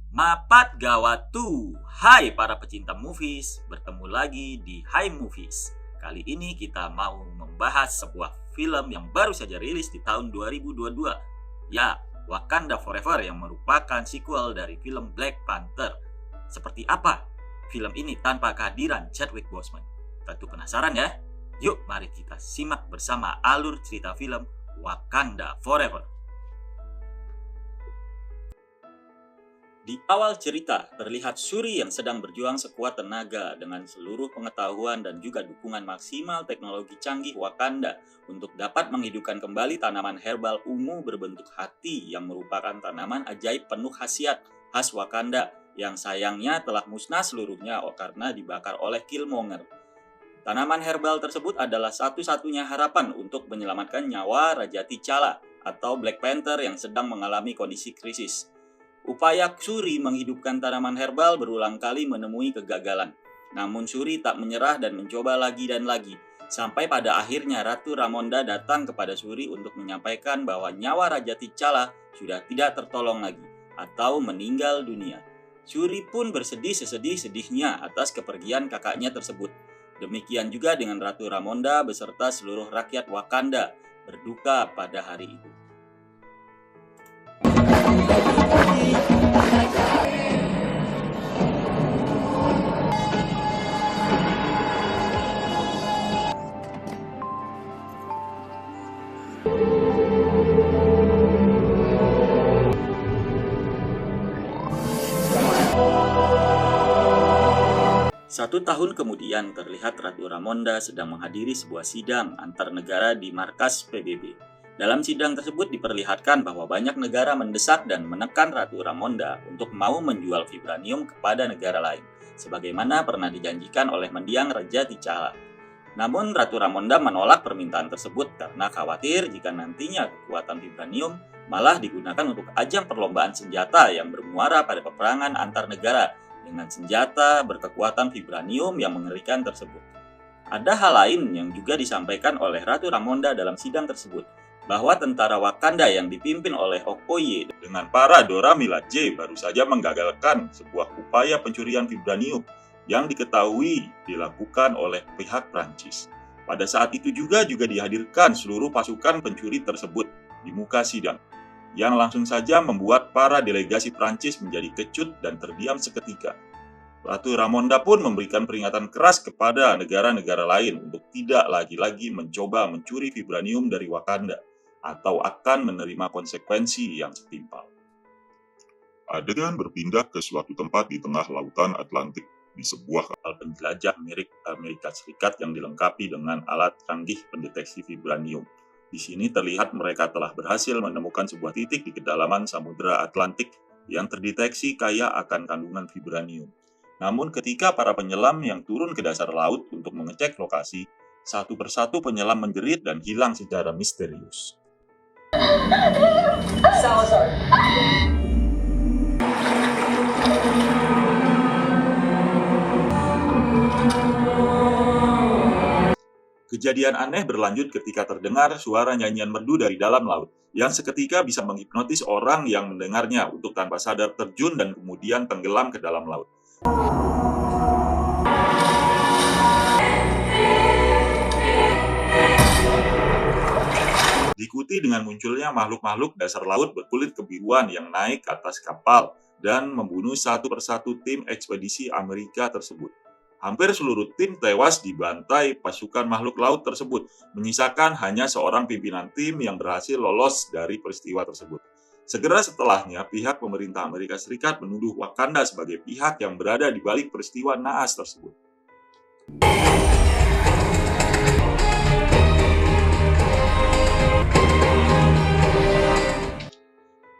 Mapat gawatu. Hai para pecinta movies, bertemu lagi di Hai Movies. Kali ini kita mau membahas sebuah film yang baru saja rilis di tahun 2022. Ya, Wakanda Forever yang merupakan sequel dari film Black Panther. Seperti apa film ini tanpa kehadiran Chadwick Boseman? Tentu penasaran ya? Yuk mari kita simak bersama alur cerita film Wakanda Forever. Di awal cerita, terlihat Shuri yang sedang berjuang sekuat tenaga dengan seluruh pengetahuan dan juga dukungan maksimal teknologi canggih Wakanda untuk dapat menghidupkan kembali tanaman herbal ungu berbentuk hati yang merupakan tanaman ajaib penuh khasiat khas Wakanda yang sayangnya telah musnah seluruhnya karena dibakar oleh Killmonger. Tanaman herbal tersebut adalah satu-satunya harapan untuk menyelamatkan nyawa Raja T'Challa atau Black Panther yang sedang mengalami kondisi krisis. Upaya Shuri menghidupkan tanaman herbal berulang kali menemui kegagalan. Namun Shuri tak menyerah dan mencoba lagi dan lagi. Sampai pada akhirnya Ratu Ramonda datang kepada Shuri untuk menyampaikan bahwa nyawa Raja T'Challa sudah tidak tertolong lagi atau meninggal dunia. Shuri pun bersedih sesedih-sedihnya atas kepergian kakaknya tersebut. Demikian juga dengan Ratu Ramonda beserta seluruh rakyat Wakanda berduka pada hari itu. Satu tahun kemudian terlihat Ratu Ramonda sedang menghadiri sebuah sidang antar negara di markas PBB. Dalam sidang tersebut diperlihatkan bahwa banyak negara mendesak dan menekan Ratu Ramonda untuk mau menjual vibranium kepada negara lain, sebagaimana pernah dijanjikan oleh mendiang Raja T'Challa. Namun Ratu Ramonda menolak permintaan tersebut karena khawatir jika nantinya kekuatan vibranium malah digunakan untuk ajang perlombaan senjata yang bermuara pada peperangan antar negara dengan senjata berkekuatan vibranium yang mengerikan tersebut. Ada hal lain yang juga disampaikan oleh Ratu Ramonda dalam sidang tersebut, bahwa tentara Wakanda yang dipimpin oleh Okoye dengan para Dora Milaje baru saja menggagalkan sebuah upaya pencurian vibranium yang diketahui dilakukan oleh pihak Prancis. Pada saat itu juga dihadirkan seluruh pasukan pencuri tersebut di muka sidang, yang langsung saja membuat para delegasi Prancis menjadi kecut dan terdiam seketika. Ratu Ramonda pun memberikan peringatan keras kepada negara-negara lain untuk tidak lagi-lagi mencoba mencuri vibranium dari Wakanda atau akan menerima konsekuensi yang setimpal. Adegan berpindah ke suatu tempat di tengah lautan Atlantik, di sebuah kapal penjelajah milik Amerika Serikat yang dilengkapi dengan alat canggih pendeteksi vibranium. Di sini terlihat mereka telah berhasil menemukan sebuah titik di kedalaman Samudra Atlantik yang terdeteksi kaya akan kandungan vibranium. Namun ketika para penyelam yang turun ke dasar laut untuk mengecek lokasi, satu persatu penyelam menjerit dan hilang secara misterius. Salazar. Kejadian aneh berlanjut ketika terdengar suara nyanyian merdu dari dalam laut, yang seketika bisa menghipnotis orang yang mendengarnya untuk tanpa sadar terjun dan kemudian tenggelam ke dalam laut. Diikuti dengan munculnya makhluk-makhluk dasar laut berkulit kebiruan yang naik ke atas kapal dan membunuh satu persatu tim ekspedisi Amerika tersebut. Hampir seluruh tim tewas dibantai pasukan makhluk laut tersebut, menyisakan hanya seorang pimpinan tim yang berhasil lolos dari peristiwa tersebut. Segera setelahnya, pihak pemerintah Amerika Serikat menuduh Wakanda sebagai pihak yang berada di balik peristiwa naas tersebut.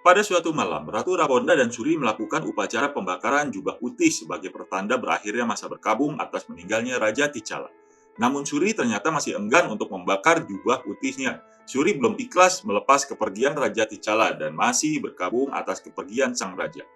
Pada suatu malam, Ratu Ramonda dan Shuri melakukan upacara pembakaran jubah putih sebagai pertanda berakhirnya masa berkabung atas meninggalnya Raja T'Challa. Namun Shuri ternyata masih enggan untuk membakar jubah putihnya. Shuri belum ikhlas melepas kepergian Raja T'Challa dan masih berkabung atas kepergian sang raja.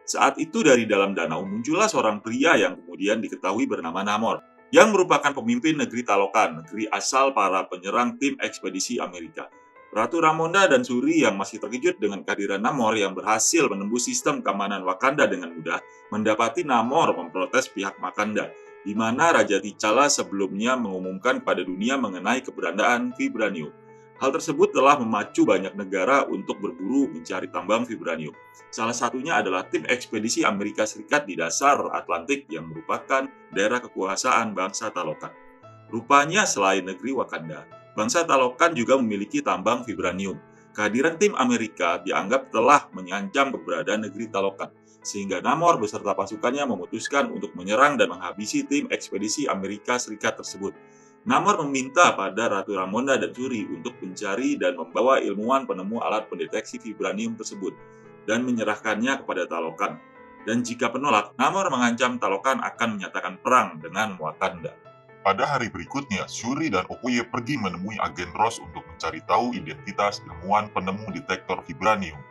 Saat itu dari dalam danau muncullah seorang pria yang kemudian diketahui bernama Namor, yang merupakan pemimpin negeri Talokan, negeri asal para penyerang tim ekspedisi Amerika. Ratu Ramonda dan Shuri yang masih terkejut dengan kehadiran Namor yang berhasil menembus sistem keamanan Wakanda dengan mudah, mendapati Namor memprotes pihak Wakanda, di mana Raja T'Challa sebelumnya mengumumkan pada dunia mengenai keberadaan vibranium. Hal tersebut telah memacu banyak negara untuk berburu mencari tambang vibranium. Salah satunya adalah tim ekspedisi Amerika Serikat di dasar Atlantik yang merupakan daerah kekuasaan bangsa Talokan. Rupanya selain negeri Wakanda, bangsa Talokan juga memiliki tambang vibranium. Kehadiran tim Amerika dianggap telah mengancam keberadaan negeri Talokan, sehingga Namor beserta pasukannya memutuskan untuk menyerang dan menghabisi tim ekspedisi Amerika Serikat tersebut. Namor meminta pada Ratu Ramonda dan Shuri untuk mencari dan membawa ilmuwan penemu alat pendeteksi vibranium tersebut dan menyerahkannya kepada Talokan. Dan jika penolak, Namor mengancam Talokan akan menyatakan perang dengan Wakanda. Pada hari berikutnya, Shuri dan Okoye pergi menemui agen Ross untuk mencari tahu identitas ilmuwan penemu detektor vibranium.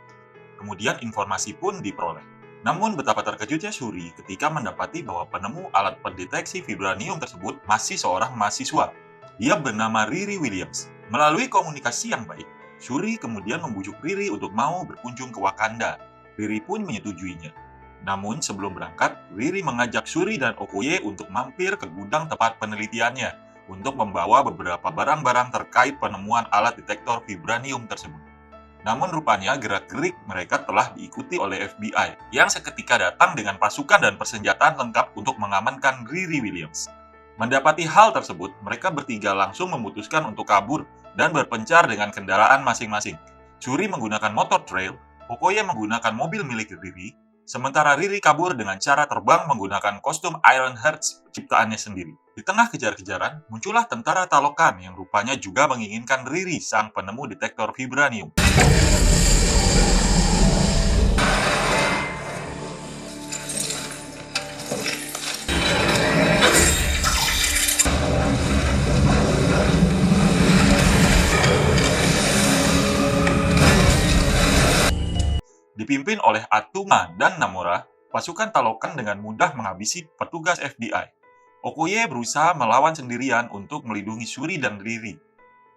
Kemudian informasi pun diperoleh. Namun betapa terkejutnya Shuri ketika mendapati bahwa penemu alat pendeteksi vibranium tersebut masih seorang mahasiswa. Dia bernama Riri Williams. Melalui komunikasi yang baik, Shuri kemudian membujuk Riri untuk mau berkunjung ke Wakanda. Riri pun menyetujuinya. Namun sebelum berangkat, Riri mengajak Shuri dan Okoye untuk mampir ke gudang tempat penelitiannya untuk membawa beberapa barang-barang terkait penemuan alat detektor vibranium tersebut. Namun rupanya gerak-gerik mereka telah diikuti oleh FBI yang seketika datang dengan pasukan dan persenjataan lengkap untuk mengamankan Riri Williams. Mendapati hal tersebut, mereka bertiga langsung memutuskan untuk kabur dan berpencar dengan kendaraan masing-masing. Shuri menggunakan motor trail, Okoye menggunakan mobil milik Riri, sementara Riri kabur dengan cara terbang menggunakan kostum Iron Hearts ciptaannya sendiri. Di tengah kejar-kejaran, muncullah tentara Talokan yang rupanya juga menginginkan Riri, sang penemu detektor vibranium. Dipimpin oleh Attuma dan Namora, pasukan Talokan dengan mudah menghabisi petugas FBI. Okoye berusaha melawan sendirian untuk melindungi Shuri dan Riri.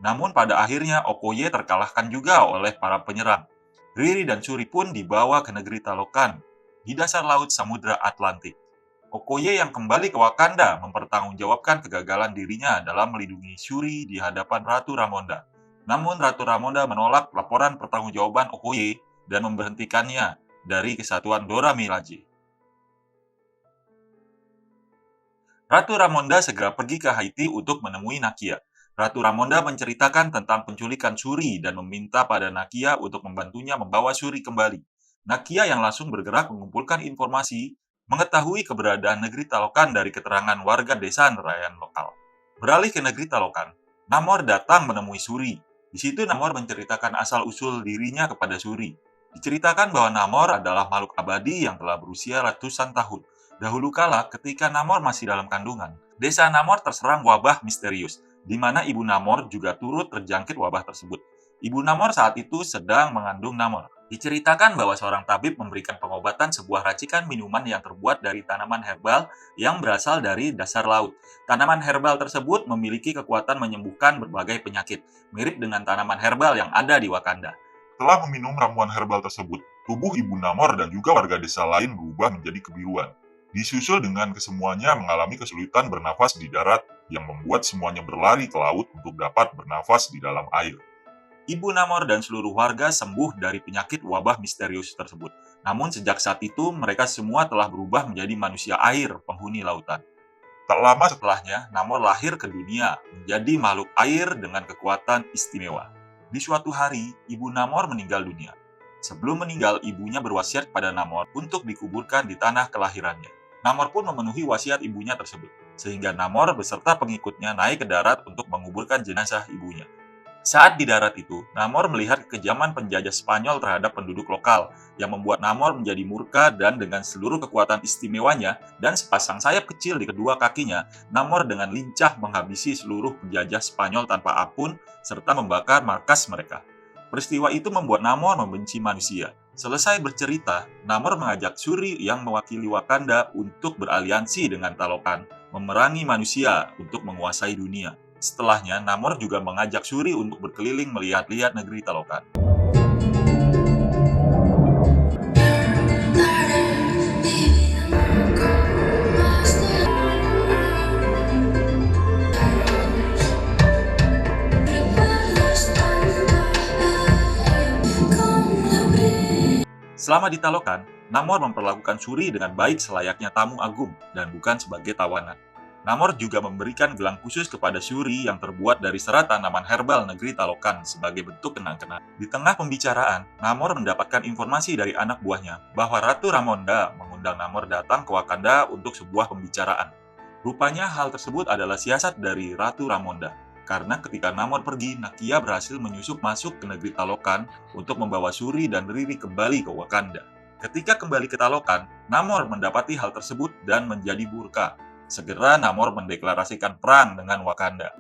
Namun pada akhirnya Okoye terkalahkan juga oleh para penyerang. Riri dan Shuri pun dibawa ke negeri Talokan di dasar laut Samudra Atlantik. Okoye yang kembali ke Wakanda mempertanggungjawabkan kegagalan dirinya dalam melindungi Shuri di hadapan Ratu Ramonda. Namun Ratu Ramonda menolak laporan pertanggungjawaban Okoye dan memberhentikannya dari kesatuan Dora Milaje. Ratu Ramonda segera pergi ke Haiti untuk menemui Nakia. Ratu Ramonda menceritakan tentang penculikan Shuri dan meminta pada Nakia untuk membantunya membawa Shuri kembali. Nakia yang langsung bergerak mengumpulkan informasi, mengetahui keberadaan negeri Talokan dari keterangan warga desa nelayan lokal. Beralih ke negeri Talokan, Namor datang menemui Shuri. Di situ Namor menceritakan asal-usul dirinya kepada Shuri. Diceritakan bahwa Namor adalah makhluk abadi yang telah berusia ratusan tahun. Dahulu kala, ketika Namor masih dalam kandungan, desa Namor terserang wabah misterius, di mana ibu Namor juga turut terjangkit wabah tersebut. Ibu Namor saat itu sedang mengandung Namor. Diceritakan bahwa seorang tabib memberikan pengobatan sebuah racikan minuman yang terbuat dari tanaman herbal yang berasal dari dasar laut. Tanaman herbal tersebut memiliki kekuatan menyembuhkan berbagai penyakit, mirip dengan tanaman herbal yang ada di Wakanda. Setelah meminum ramuan herbal tersebut, tubuh ibu Namor dan juga warga desa lain berubah menjadi kebiruan. Disusul dengan kesemuanya mengalami kesulitan bernafas di darat yang membuat semuanya berlari ke laut untuk dapat bernafas di dalam air. Ibu Namor dan seluruh warga sembuh dari penyakit wabah misterius tersebut. Namun sejak saat itu mereka semua telah berubah menjadi manusia air, penghuni lautan. Tak lama setelahnya, Namor lahir ke dunia menjadi makhluk air dengan kekuatan istimewa. Di suatu hari, ibu Namor meninggal dunia. Sebelum meninggal, ibunya berwasiat pada Namor untuk dikuburkan di tanah kelahirannya. Namor pun memenuhi wasiat ibunya tersebut, sehingga Namor beserta pengikutnya naik ke darat untuk menguburkan jenazah ibunya. Saat di darat itu, Namor melihat kekejaman penjajah Spanyol terhadap penduduk lokal, yang membuat Namor menjadi murka dan dengan seluruh kekuatan istimewanya dan sepasang sayap kecil di kedua kakinya, Namor dengan lincah menghabisi seluruh penjajah Spanyol tanpa ampun, serta membakar markas mereka. Peristiwa itu membuat Namor membenci manusia. Selesai bercerita, Namor mengajak Shuri yang mewakili Wakanda untuk beraliansi dengan Talokan, memerangi manusia untuk menguasai dunia. Setelahnya, Namor juga mengajak Shuri untuk berkeliling melihat-lihat negeri Talokan. Selama di Talokan, Namor memperlakukan Shuri dengan baik selayaknya tamu agung dan bukan sebagai tawanan. Namor juga memberikan gelang khusus kepada Shuri yang terbuat dari serat tanaman herbal negeri Talokan sebagai bentuk kenang-kenang. Di tengah pembicaraan, Namor mendapatkan informasi dari anak buahnya bahwa Ratu Ramonda mengundang Namor datang ke Wakanda untuk sebuah pembicaraan. Rupanya hal tersebut adalah siasat dari Ratu Ramonda. Karena ketika Namor pergi, Nakia berhasil menyusup masuk ke negeri Talokan untuk membawa Shuri dan Riri kembali ke Wakanda. Ketika kembali ke Talokan, Namor mendapati hal tersebut dan menjadi murka. Segera Namor mendeklarasikan perang dengan Wakanda.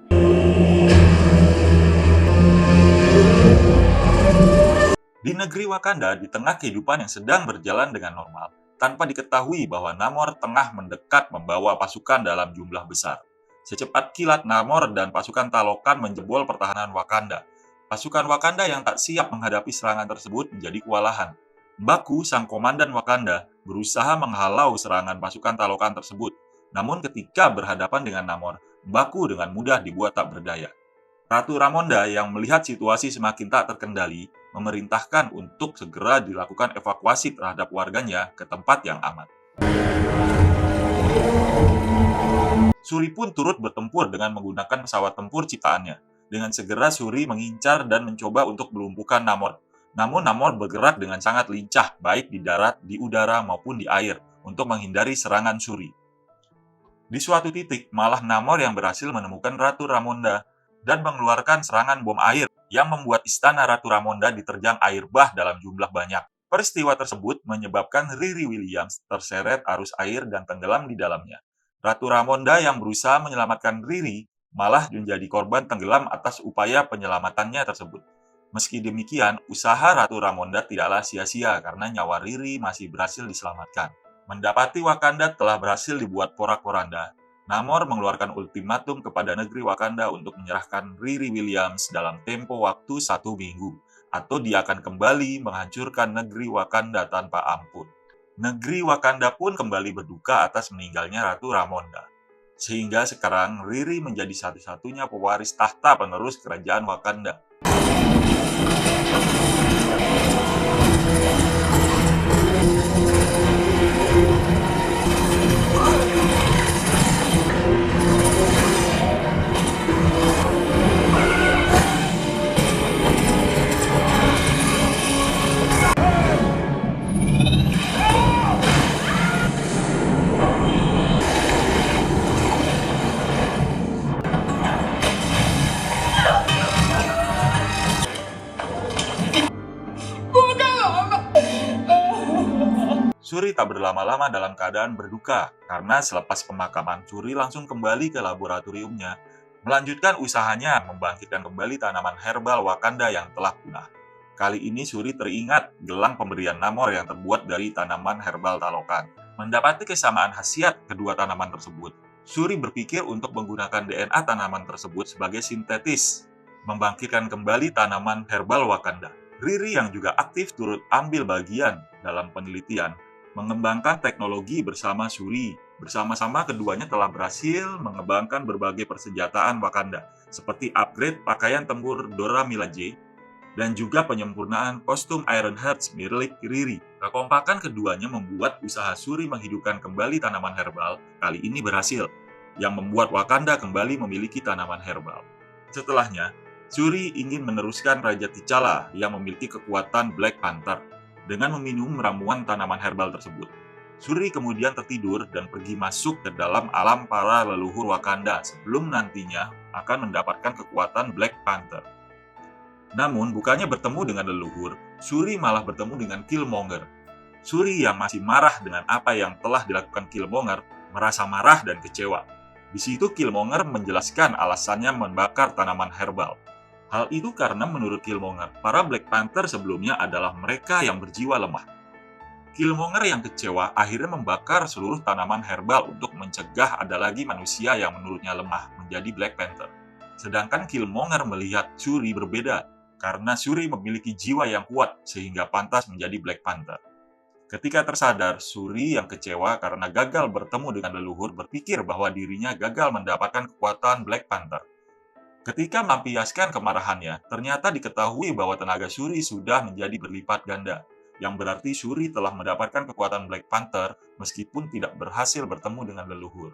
Di negeri Wakanda, di tengah kehidupan yang sedang berjalan dengan normal, tanpa diketahui bahwa Namor tengah mendekat membawa pasukan dalam jumlah besar. Secepat kilat, Namor dan pasukan Talokan menjebol pertahanan Wakanda. Pasukan Wakanda yang tak siap menghadapi serangan tersebut menjadi kewalahan. Mbaku, sang komandan Wakanda, berusaha menghalau serangan pasukan Talokan tersebut. Namun ketika berhadapan dengan Namor, Mbaku dengan mudah dibuat tak berdaya. Ratu Ramonda yang melihat situasi semakin tak terkendali, memerintahkan untuk segera dilakukan evakuasi terhadap warganya ke tempat yang aman. Shuri pun turut bertempur dengan menggunakan pesawat tempur ciptaannya. Dengan segera Shuri mengincar dan mencoba untuk melumpuhkan Namor. Namun Namor bergerak dengan sangat lincah, baik di darat, di udara, maupun di air, untuk menghindari serangan Shuri. Di suatu titik, malah Namor yang berhasil menemukan Ratu Ramonda dan mengeluarkan serangan bom air yang membuat istana Ratu Ramonda diterjang air bah dalam jumlah banyak. Peristiwa tersebut menyebabkan Riri Williams terseret arus air dan tenggelam di dalamnya. Ratu Ramonda yang berusaha menyelamatkan Riri malah menjadi korban tenggelam atas upaya penyelamatannya tersebut. Meski demikian, usaha Ratu Ramonda tidaklah sia-sia karena nyawa Riri masih berhasil diselamatkan. Mendapati Wakanda telah berhasil dibuat porak-poranda, Namor mengeluarkan ultimatum kepada negeri Wakanda untuk menyerahkan Riri Williams dalam tempo waktu 1 minggu, atau dia akan kembali menghancurkan negeri Wakanda tanpa ampun. Negeri Wakanda pun kembali berduka atas meninggalnya Ratu Ramonda. Sehingga sekarang Riri menjadi satu-satunya pewaris tahta penerus kerajaan Wakanda. Shuri tak berlama-lama dalam keadaan berduka, karena selepas pemakaman Shuri langsung kembali ke laboratoriumnya, melanjutkan usahanya membangkitkan kembali tanaman herbal Wakanda yang telah punah. Kali ini Shuri teringat gelang pemberian Namor yang terbuat dari tanaman herbal Talokan. Mendapati kesamaan khasiat kedua tanaman tersebut, Shuri berpikir untuk menggunakan DNA tanaman tersebut sebagai sintetis, membangkitkan kembali tanaman herbal Wakanda. Riri yang juga aktif turut ambil bagian dalam penelitian, mengembangkan teknologi bersama Shuri. Bersama-sama keduanya telah berhasil mengembangkan berbagai persenjataan Wakanda, seperti upgrade pakaian tempur Dora Milaje, dan juga penyempurnaan kostum Ironheart milik Riri. Kekompakan keduanya membuat usaha Shuri menghidupkan kembali tanaman herbal kali ini berhasil, yang membuat Wakanda kembali memiliki tanaman herbal. Setelahnya, Shuri ingin meneruskan Raja T'Challa yang memiliki kekuatan Black Panther dengan meminum ramuan tanaman herbal tersebut. Shuri kemudian tertidur dan pergi masuk ke dalam alam para leluhur Wakanda sebelum nantinya akan mendapatkan kekuatan Black Panther. Namun, bukannya bertemu dengan leluhur, Shuri malah bertemu dengan Killmonger. Shuri yang masih marah dengan apa yang telah dilakukan Killmonger, merasa marah dan kecewa. Di situ Killmonger menjelaskan alasannya membakar tanaman herbal. Hal itu karena menurut Killmonger, para Black Panther sebelumnya adalah mereka yang berjiwa lemah. Killmonger yang kecewa akhirnya membakar seluruh tanaman herbal untuk mencegah ada lagi manusia yang menurutnya lemah menjadi Black Panther. Sedangkan Killmonger melihat Shuri berbeda, karena Shuri memiliki jiwa yang kuat sehingga pantas menjadi Black Panther. Ketika tersadar, Shuri yang kecewa karena gagal bertemu dengan leluhur berpikir bahwa dirinya gagal mendapatkan kekuatan Black Panther. Ketika melampiaskan kemarahannya, ternyata diketahui bahwa tenaga Shuri sudah menjadi berlipat ganda, yang berarti Shuri telah mendapatkan kekuatan Black Panther meskipun tidak berhasil bertemu dengan leluhur.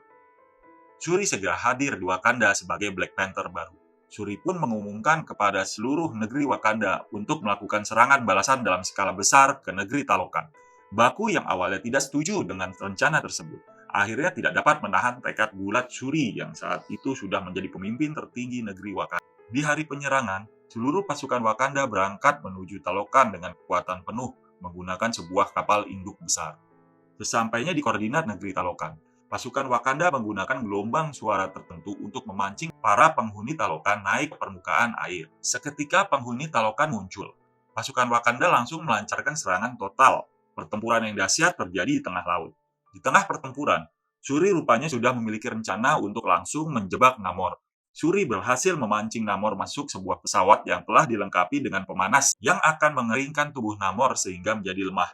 Shuri segera hadir di Wakanda sebagai Black Panther baru. Shuri pun mengumumkan kepada seluruh negeri Wakanda untuk melakukan serangan balasan dalam skala besar ke negeri Talokan. Baku yang awalnya tidak setuju dengan rencana tersebut, akhirnya tidak dapat menahan tekad bulat Shuri yang saat itu sudah menjadi pemimpin tertinggi negeri Wakanda. Di hari penyerangan, seluruh pasukan Wakanda berangkat menuju Talokan dengan kekuatan penuh menggunakan sebuah kapal induk besar. Sesampainya di koordinat negeri Talokan, pasukan Wakanda menggunakan gelombang suara tertentu untuk memancing para penghuni Talokan naik ke permukaan air. Seketika penghuni Talokan muncul. Pasukan Wakanda langsung melancarkan serangan total. Pertempuran yang dahsyat terjadi di tengah laut. Di tengah pertempuran, Shuri rupanya sudah memiliki rencana untuk langsung menjebak Namor. Shuri berhasil memancing Namor masuk sebuah pesawat yang telah dilengkapi dengan pemanas yang akan mengeringkan tubuh Namor sehingga menjadi lemah.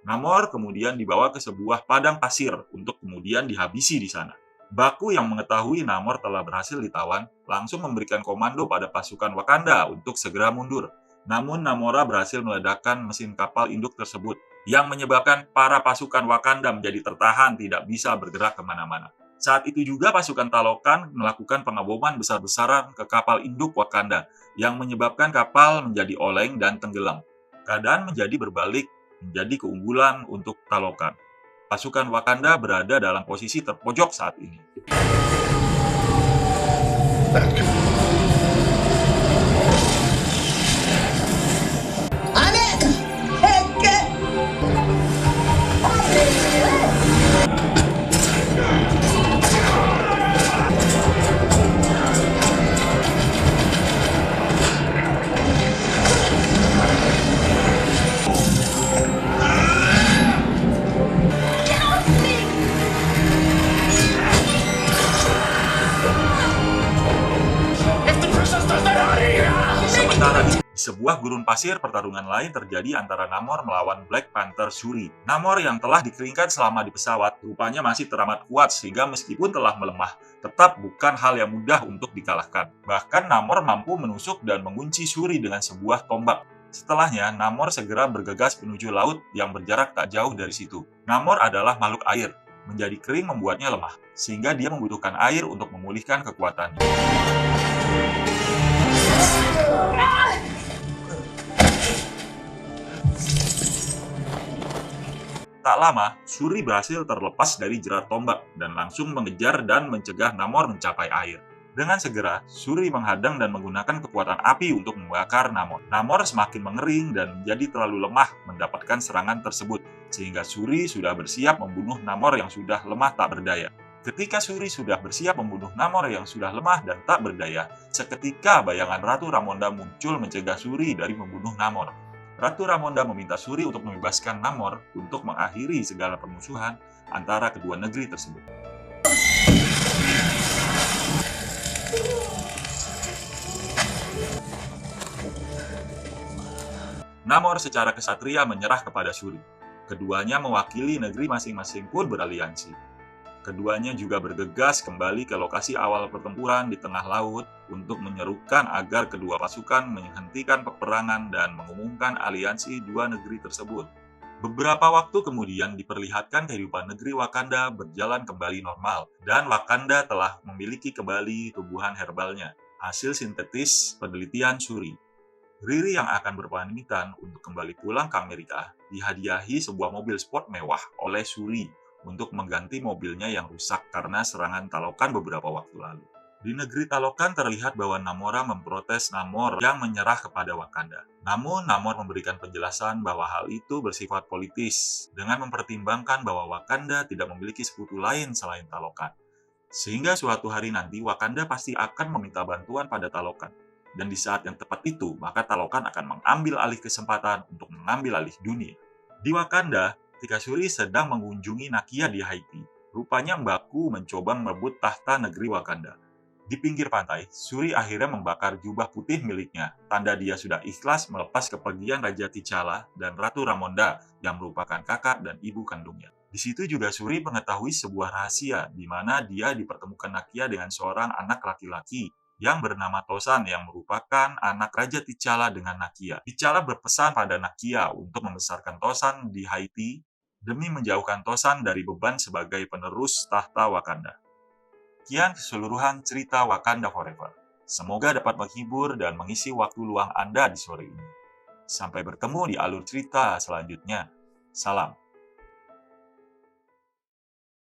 Namor kemudian dibawa ke sebuah padang pasir untuk kemudian dihabisi di sana. Baku yang mengetahui Namor telah berhasil ditawan, langsung memberikan komando pada pasukan Wakanda untuk segera mundur. Namun Namora berhasil meledakkan mesin kapal induk tersebut, yang menyebabkan para pasukan Wakanda menjadi tertahan tidak bisa bergerak kemana-mana. Saat itu juga pasukan Talokan melakukan pengaboman besar-besaran ke kapal induk Wakanda, yang menyebabkan kapal menjadi oleng dan tenggelam. Keadaan menjadi berbalik, menjadi keunggulan untuk Talokan. Pasukan Wakanda berada dalam posisi terpojok saat ini. Sementara di sebuah gurun pasir, pertarungan lain terjadi antara Namor melawan Black Panther Shuri. Namor yang telah dikeringkan selama di pesawat rupanya masih teramat kuat sehingga meskipun telah melemah, tetap bukan hal yang mudah untuk dikalahkan. Bahkan Namor mampu menusuk dan mengunci Shuri dengan sebuah tombak. Setelahnya, Namor segera bergegas menuju laut yang berjarak tak jauh dari situ. Namor adalah makhluk air. Menjadi kering membuatnya lemah, sehingga dia membutuhkan air untuk memulihkan kekuatannya. Tak lama, Shuri berhasil terlepas dari jerat tombak dan langsung mengejar dan mencegah Namor mencapai air. Dengan segera, Shuri menghadang dan menggunakan kekuatan api untuk membakar Namor. Namor semakin mengering dan menjadi terlalu lemah mendapatkan serangan tersebut, sehingga Shuri sudah bersiap membunuh Namor yang sudah lemah tak berdaya. Ketika Shuri sudah bersiap membunuh Namor yang sudah lemah dan tak berdaya, seketika bayangan Ratu Ramonda muncul mencegah Shuri dari membunuh Namor. Ratu Ramonda meminta Shuri untuk membebaskan Namor untuk mengakhiri segala permusuhan antara kedua negeri tersebut. Namor secara kesatria menyerah kepada Shuri. Keduanya mewakili negeri masing-masing pun beraliansi. Keduanya juga bergegas kembali ke lokasi awal pertempuran di tengah laut untuk menyerukan agar kedua pasukan menghentikan peperangan dan mengumumkan aliansi dua negeri tersebut. Beberapa waktu kemudian diperlihatkan kehidupan negeri Wakanda berjalan kembali normal, dan Wakanda telah memiliki kembali tumbuhan herbalnya, hasil sintetis penelitian Shuri. Riri yang akan berpamitan untuk kembali pulang ke Amerika dihadiahi sebuah mobil sport mewah oleh Shuri untuk mengganti mobilnya yang rusak karena serangan Talokan beberapa waktu lalu. Di negeri Talokan terlihat bahwa Namora memprotes Namor yang menyerah kepada Wakanda. Namun Namor memberikan penjelasan bahwa hal itu bersifat politis dengan mempertimbangkan bahwa Wakanda tidak memiliki sekutu lain selain Talokan. Sehingga suatu hari nanti Wakanda pasti akan meminta bantuan pada Talokan. Dan di saat yang tepat itu, maka Talokan akan mengambil alih kesempatan untuk mengambil alih dunia. Di Wakanda, ketika Shuri sedang mengunjungi Nakia di Haiti, rupanya Mbaku mencoba merebut tahta negeri Wakanda. Di pinggir pantai, Suri akhirnya membakar jubah putih miliknya, tanda dia sudah ikhlas melepas kepergian Raja T'Challa dan Ratu Ramonda yang merupakan kakak dan ibu kandungnya. Di situ juga Suri mengetahui sebuah rahasia di mana dia dipertemukan Nakia dengan seorang anak laki-laki yang bernama Tosan yang merupakan anak Raja T'Challa dengan Nakia. T'Challa berpesan pada Nakia untuk membesarkan Tosan di Haiti demi menjauhkan Tosan dari beban sebagai penerus tahta Wakanda. Sekian keseluruhan cerita Wakanda Forever. Semoga dapat menghibur dan mengisi waktu luang Anda di sore ini. Sampai bertemu di alur cerita selanjutnya. Salam.